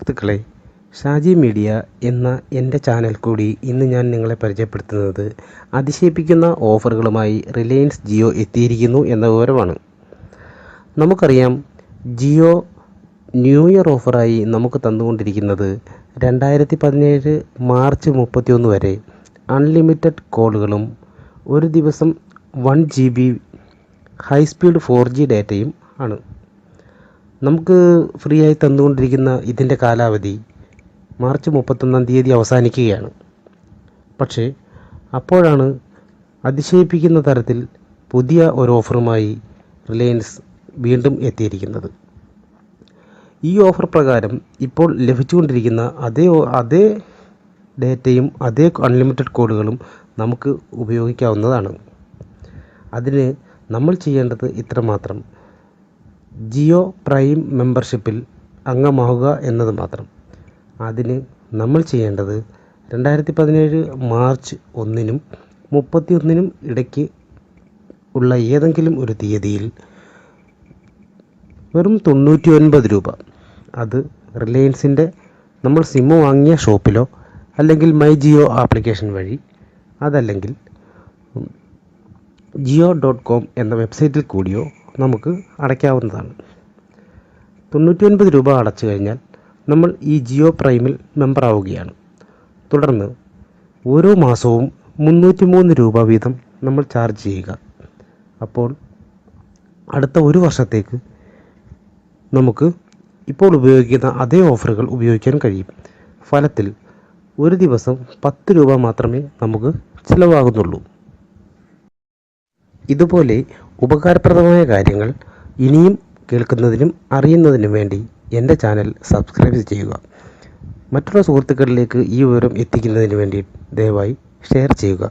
സുഹൃത്തുക്കളെ, ഷാജി മീഡിയ എന്ന എൻ്റെ ചാനൽ കൂടി ഇന്ന് ഞാൻ നിങ്ങളെ പരിചയപ്പെടുത്തുന്നത് അതിശയിപ്പിക്കുന്ന ഓഫറുകളുമായി റിലയൻസ് ജിയോ എത്തിയിരിക്കുന്നു എന്ന വിവരമാണ്. നമുക്കറിയാം, ജിയോ ന്യൂ ഇയർ ഓഫറായി നമുക്ക് തന്നുകൊണ്ടിരിക്കുന്നത് 2017 മാർച്ച് 31 വരെ അൺലിമിറ്റഡ് കോളുകളും ഒരു ദിവസം 1 GB ഹൈ സ്പീഡ് 4G ഡാറ്റയും ആണ്. നമുക്ക് ഫ്രീ ആയി തന്നുകൊണ്ടിരിക്കുന്ന ഇതിൻ്റെ കാലാവധി മാർച്ച് 31 അവസാനിക്കുകയാണ്. പക്ഷേ അപ്പോഴാണ് അതിശയിപ്പിക്കുന്ന തരത്തിൽ പുതിയ ഒരു ഓഫറുമായി റിലയൻസ് വീണ്ടും എത്തിയിരിക്കുന്നത്. ഈ ഓഫർ പ്രകാരം ഇപ്പോൾ ലഭിച്ചുകൊണ്ടിരിക്കുന്ന അതേ ഡാറ്റയും അതേ അൺലിമിറ്റഡ് കോളുകളും നമുക്ക് ഉപയോഗിക്കാവുന്നതാണ്. അതിന് നമ്മൾ ചെയ്യേണ്ടത് ഇത്രമാത്രം: ജിയോ പ്രൈം മെമ്പർഷിപ്പിൽ അംഗമാവുക എന്നത് മാത്രം. അതിന് നമ്മൾ ചെയ്യേണ്ടത് 2017 മാർച്ച് 1-നും 31-നും ഇടയ്ക്ക് ഉള്ള ഏതെങ്കിലും ഒരു തീയതിയിൽ വെറും 99 രൂപ, അത് റിലയൻസിൻ്റെ നമ്മൾ സിം വാങ്ങിയ ഷോപ്പിലോ അല്ലെങ്കിൽ മൈ ജിയോ ആപ്ലിക്കേഷൻ വഴി, അതല്ലെങ്കിൽ ജിയോ.com എന്ന വെബ്സൈറ്റിൽ കൂടിയോ നമുക്ക് അടയ്ക്കാവുന്നതാണ്. 99 രൂപ അടച്ചു കഴിഞ്ഞാൽ നമ്മൾ ഈ ജിയോ പ്രൈമിൽ മെമ്പർ ആവുകയാണ്. തുടർന്ന് ഓരോ മാസവും 303 രൂപ വീതം നമ്മൾ ചാർജ് ചെയ്യുക. അപ്പോൾ അടുത്ത ഒരു വർഷത്തേക്ക് നമുക്ക് ഇപ്പോൾ ഉപയോഗിക്കുന്ന അതേ ഓഫറുകൾ ഉപയോഗിക്കാൻ കഴിയും. ഫലത്തിൽ ഒരു ദിവസം 10 രൂപ മാത്രമേ നമുക്ക് ചിലവാകുന്നുള്ളൂ. ഇതുപോലെ ഉപകാരപ്രദമായ കാര്യങ്ങൾ ഇനിയും കേൾക്കുന്നതിനും അറിയുന്നതിനും വേണ്ടി എൻ്റെ ചാനൽ സബ്സ്ക്രൈബ് ചെയ്യുക. മറ്റുള്ള സുഹൃത്തുക്കളിലേക്ക് ഈ വിവരം എത്തിക്കുന്നതിന് വേണ്ടി ദയവായി ഷെയർ ചെയ്യുക.